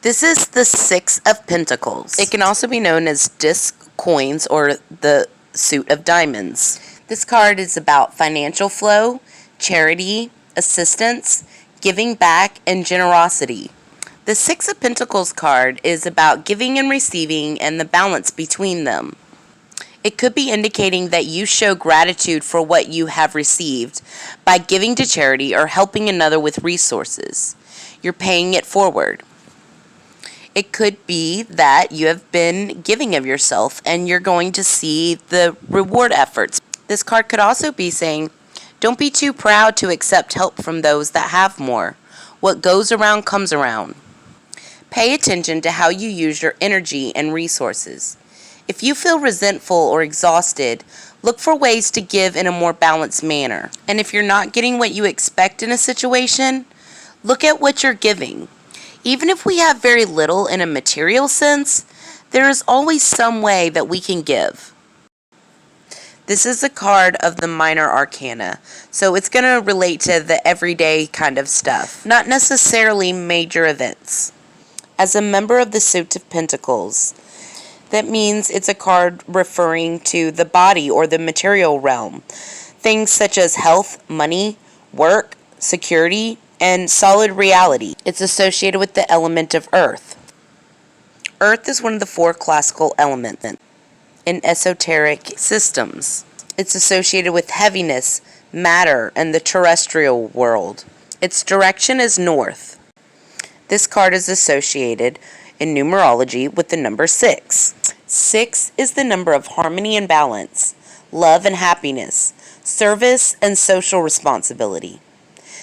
This is the Six of Pentacles. It can also be known as disc coins or the suit of diamonds. This card is about financial flow, charity, assistance, giving back, and generosity. The Six of Pentacles card is about giving and receiving and the balance between them. It could be indicating that you show gratitude for what you have received by giving to charity or helping another with resources. You're paying it forward. It could be that you have been giving of yourself and you're going to see the reward efforts. This card could also be saying, don't be too proud to accept help from those that have more. What goes around comes around. Pay attention to how you use your energy and resources. If you feel resentful or exhausted, look for ways to give in a more balanced manner. And if you're not getting what you expect in a situation, look at what you're giving. Even if we have very little in a material sense, there is always some way that we can give. This is a card of the minor arcana, so it's going to relate to the everyday kind of stuff, not necessarily major events. As a member of the Suit of Pentacles, that means it's a card referring to the body or the material realm. Things such as health, money, work, security, and solid reality. It's associated with the element of earth. Earth is one of the four classical elements in esoteric systems. It's associated with heaviness, matter, and the terrestrial world. Its direction is north. This card is associated in numerology with the number 6. 6 is the number of harmony and balance, love and happiness, service and social responsibility.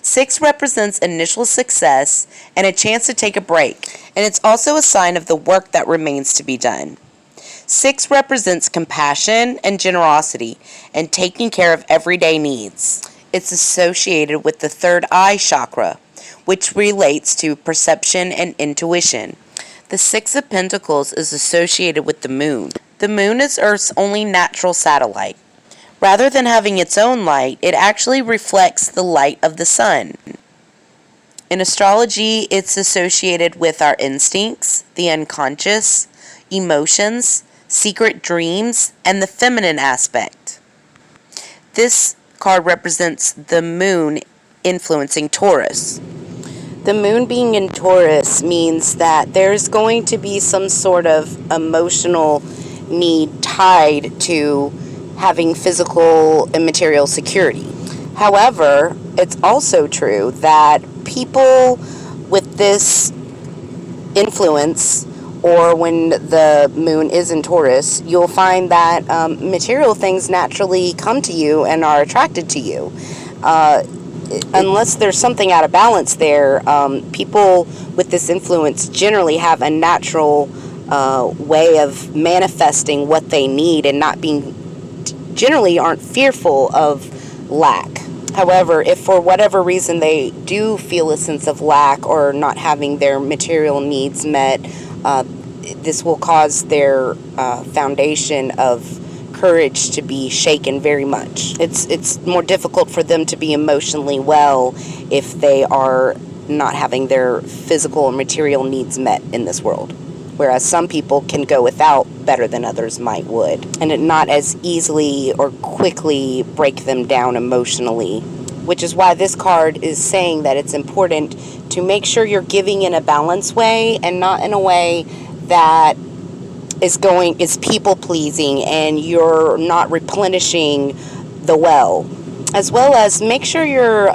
6 represents initial success and a chance to take a break, and it's also a sign of the work that remains to be done. 6 represents compassion and generosity and taking care of everyday needs. It's associated with the third eye chakra, which relates to perception and intuition. The Six of Pentacles is associated with the moon. The moon is Earth's only natural satellite. Rather than having its own light, it actually reflects the light of the sun. In astrology, it's associated with our instincts, the unconscious, emotions, secret dreams, and the feminine aspect. This card represents the moon influencing Taurus. The moon being in Taurus means that there's going to be some sort of emotional need tied to having physical and material security. However, it's also true that people with this influence, or when the moon is in Taurus, you'll find that material things naturally come to you and are attracted to you. Unless there's something out of balance there, people with this influence generally have a natural way of manifesting what they need and not being, generally aren't fearful of lack. However, if for whatever reason they do feel a sense of lack or not having their material needs met, this will cause their foundation of courage to be shaken very much. It's more difficult for them to be emotionally well if they are not having their physical and material needs met in this world. Whereas some people can go without better than others would. And it not as easily or quickly break them down emotionally. Which is why this card is saying that it's important to make sure you're giving in a balanced way and not in a way that is people pleasing and you're not replenishing the well. As well as make sure you're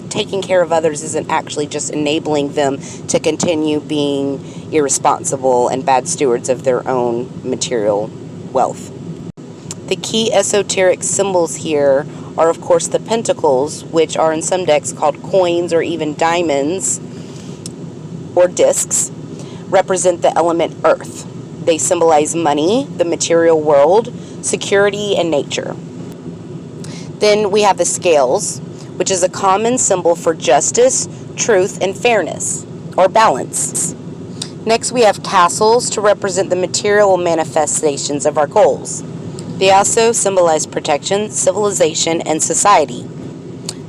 taking care of others isn't actually just enabling them to continue being irresponsible and bad stewards of their own material wealth. The key esoteric symbols here are, of course, the pentacles, which are in some decks called coins or even diamonds or discs, represent the element earth. They symbolize money, the material world, security, and nature. Then we have the scales, which is a common symbol for justice, truth, and fairness, or balance. Next, we have castles to represent the material manifestations of our goals. They also symbolize protection, civilization, and society.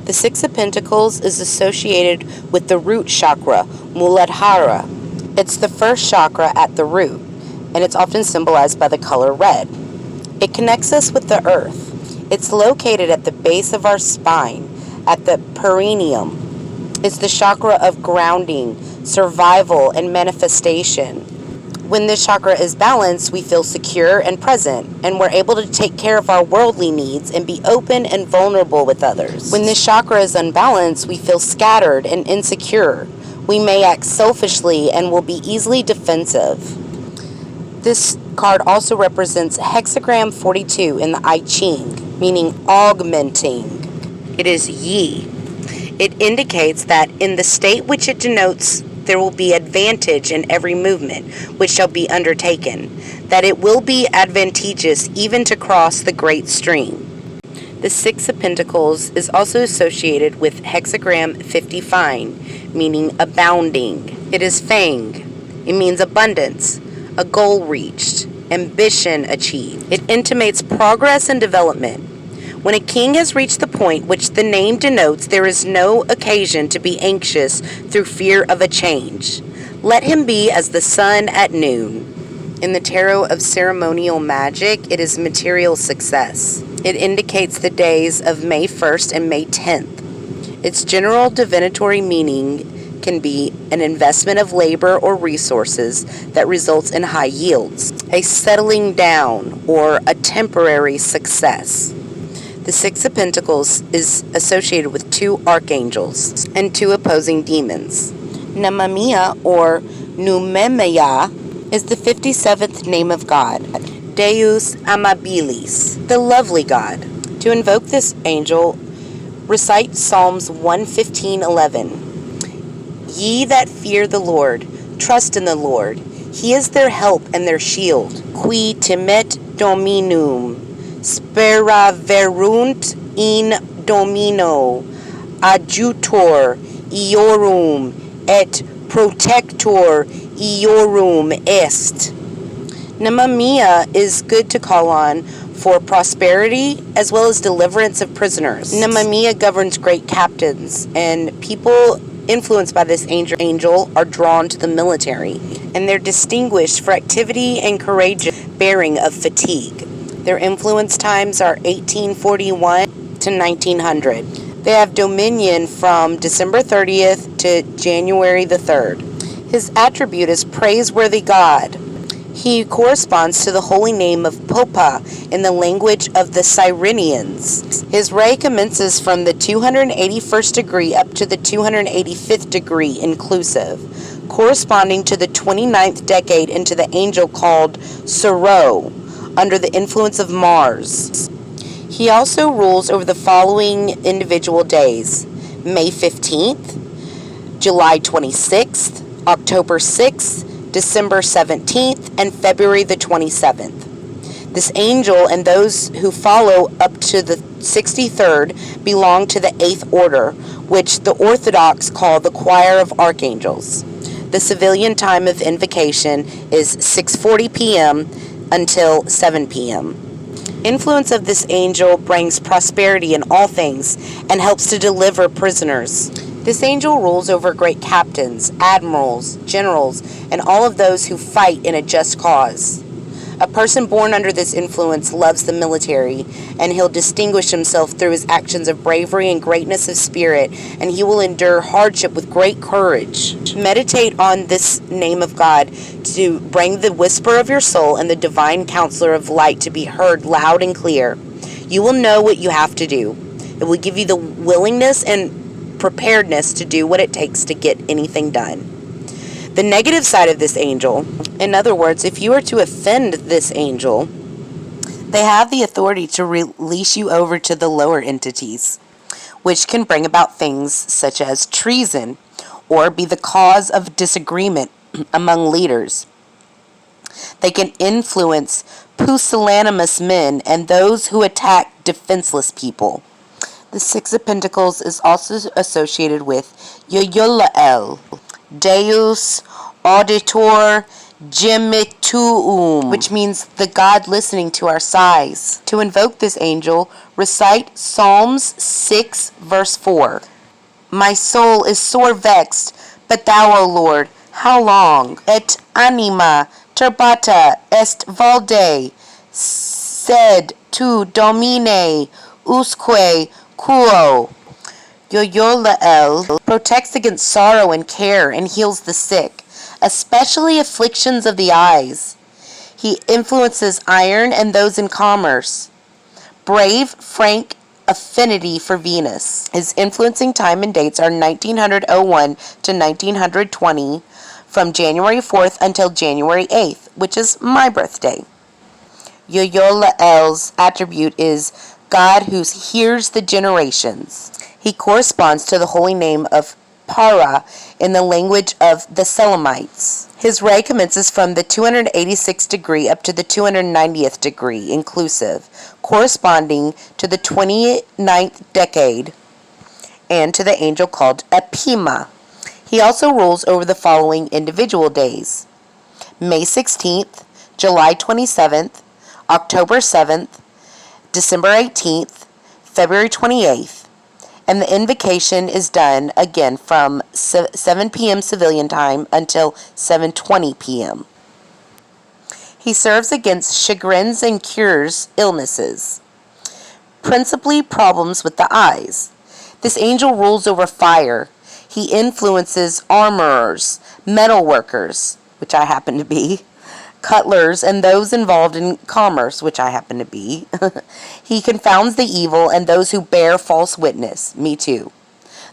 The Six of Pentacles is associated with the root chakra, Muladhara. It's the first chakra at the root, and it's often symbolized by the color red. It connects us with the earth. It's located at the base of our spine, at the perineum. It's the chakra of grounding, survival, and manifestation. When this chakra is balanced, we feel secure and present, and we're able to take care of our worldly needs and be open and vulnerable with others. When this chakra is unbalanced, we feel scattered and insecure. We may act selfishly and will be easily defensive. This card also represents Hexagram 42 in the I Ching, meaning augmenting. It is Yi. It indicates that in the state which it denotes, there will be advantage in every movement which shall be undertaken, that it will be advantageous even to cross the great stream. The Six of Pentacles is also associated with Hexagram 50 fine, meaning abounding. It is Fang. It means abundance, a goal reached, ambition achieved. It intimates progress and development. When a king has reached the point which the name denotes, there is no occasion to be anxious through fear of a change. Let him be as the sun at noon. In the Tarot of Ceremonial Magic, it is material success. It indicates the days of May 1st and May 10th. Its general divinatory meaning can be an investment of labor or resources that results in high yields, a settling down, or a temporary success. The Six of Pentacles is associated with two archangels and two opposing demons. Namamiya, or Numemeya, is the 57th name of God, Deus Amabilis, the lovely God. To invoke this angel, recite Psalms 115:11. Ye that fear the Lord, trust in the Lord. He is their help and their shield. Qui timet dominum, speraverunt in domino, adjutor iorum et protector iorum est. Namamiya is good to call on for prosperity as well as deliverance of prisoners. Namamiya governs great captains, and people influenced by this angel are drawn to the military, and they're distinguished for activity and courageous bearing of fatigue. Their influence times are 1841 to 1900. They have dominion from December 30th to January the 3rd. His attribute is praiseworthy God. He corresponds to the holy name of Popa in the language of the Cyrenians. His ray commences from the 281st degree up to the 285th degree inclusive, corresponding to the 29th decade into the angel called Suro, under the influence of Mars. He also rules over the following individual days: May 15th, July 26th, October 6th, December 17th, and February the 27th. This angel and those who follow up to the 63rd belong to the 8th order, which the Orthodox call the Choir of Archangels. The civilian time of invocation is 6:40 p.m. until 7 p.m. Influence of this angel brings prosperity in all things and helps to deliver prisoners. This angel rules over great captains, admirals, generals, and all of those who fight in a just cause. A person born under this influence loves the military, and he'll distinguish himself through his actions of bravery and greatness of spirit, and he will endure hardship with great courage. Meditate on this name of God to bring the whisper of your soul and the divine counselor of light to be heard loud and clear. You will know what you have to do. It will give you the willingness and preparedness to do what it takes to get anything done. The negative side of this angel, in other words, if you are to offend this angel, they have the authority to release you over to the lower entities, which can bring about things such as treason or be the cause of disagreement among leaders. They can influence pusillanimous men and those who attack defenseless people. The Six of Pentacles is also associated with Yoyolael, Deus Auditor Gemituum, which means the God listening to our sighs. To invoke this angel, recite Psalms 6, verse 4. My soul is sore vexed, but thou, O Lord, How long? Et anima turbata est valde, sed tu domine usque quo. Yoyolael protects against sorrow and care and heals the sick, especially afflictions of the eyes. He influences iron and those in commerce. Brave, frank affinity for Venus. His influencing time and dates are 1901 to 1920, from January 4th until January 8th, which is my birthday. Yoyolael's attribute is God who hears the generations. He corresponds to the holy name of Para in the language of the Selamites. His ray commences from the 286th degree up to the 290th degree inclusive, corresponding to the 29th decade and to the angel called Epima. He also rules over the following individual days: May 16th, July 27th, October 7th, December 18th, February 28th, and the invocation is done again from 7 p.m. civilian time until 7:20 p.m. He serves against chagrins and cures illnesses, principally problems with the eyes. This angel rules over fire. He influences armorers, metal workers, which I happen to be, cutlers, and those involved in commerce, which I happen to be. He confounds the evil and those who bear false witness, me too.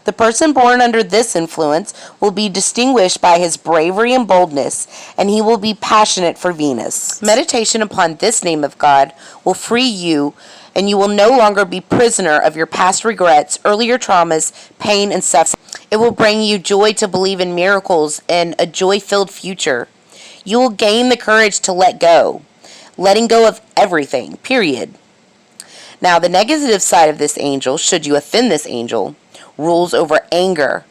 The person born under this influence will be distinguished by his bravery and boldness, and he will be passionate for Venus. Meditation upon this name of God will free you, and you will no longer be prisoner of your past regrets, earlier traumas, pain, and suffering. It will bring you joy to believe in miracles and a joy-filled future. You will gain the courage to let go, letting go of everything, period. Now, the negative side of this angel, should you offend this angel, rules over anger.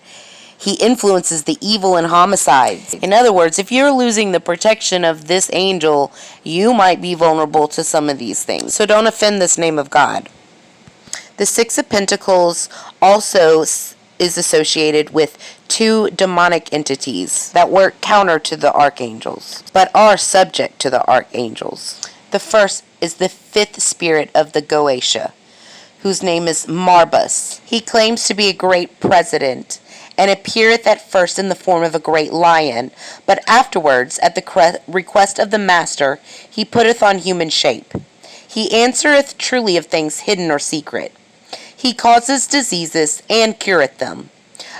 He influences the evil and homicides. In other words, if you're losing the protection of this angel, you might be vulnerable to some of these things. So don't offend this name of God. The Six of Pentacles also is associated with two demonic entities that work counter to the archangels, but are subject to the archangels. The first is the fifth spirit of the Goetia, whose name is Marbus. He claims to be a great president, and appeareth at first in the form of a great lion, but afterwards, at the request of the master, he putteth on human shape. He answereth truly of things hidden or secret. He causeth diseases, and cureth them.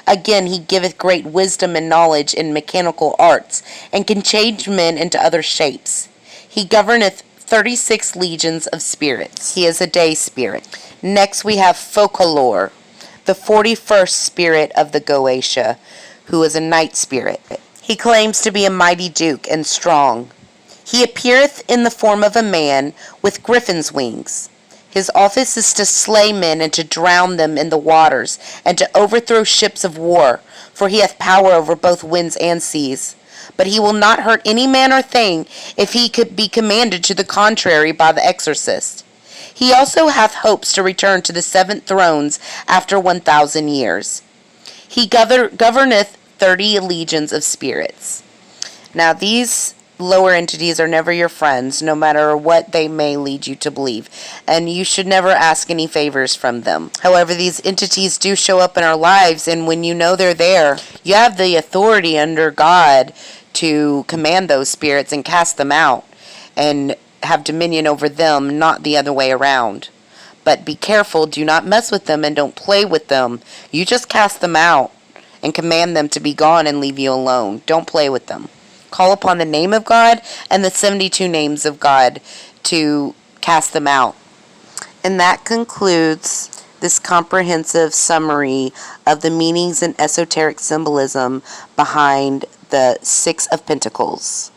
Again, he giveth great wisdom and knowledge in mechanical arts, and can change men into other shapes. He governeth 36 legions of spirits. He is a day spirit. Next we have Focalor, the 41st spirit of the Goetia, who is a night spirit. He claims to be a mighty duke and strong. He appeareth in the form of a man with griffin's wings. His office is to slay men and to drown them in the waters, and to overthrow ships of war, for he hath power over both winds and seas. But he will not hurt any man or thing if he could be commanded to the contrary by the exorcist. He also hath hopes to return to the 7 thrones after 1,000 years. He governeth 30 legions of spirits. Now these lower entities are never your friends, no matter what they may lead you to believe, and you should never ask any favors from them. However, these entities do show up in our lives, and when you know they're there, you have the authority under God to command those spirits and cast them out and have dominion over them, not the other way around. But be careful, do not mess with them and don't play with them. You just cast them out and command them to be gone and leave you alone. Don't play with them. Call upon the name of God and the 72 names of God to cast them out. And that concludes this comprehensive summary of the meanings and esoteric symbolism behind the Six of Pentacles.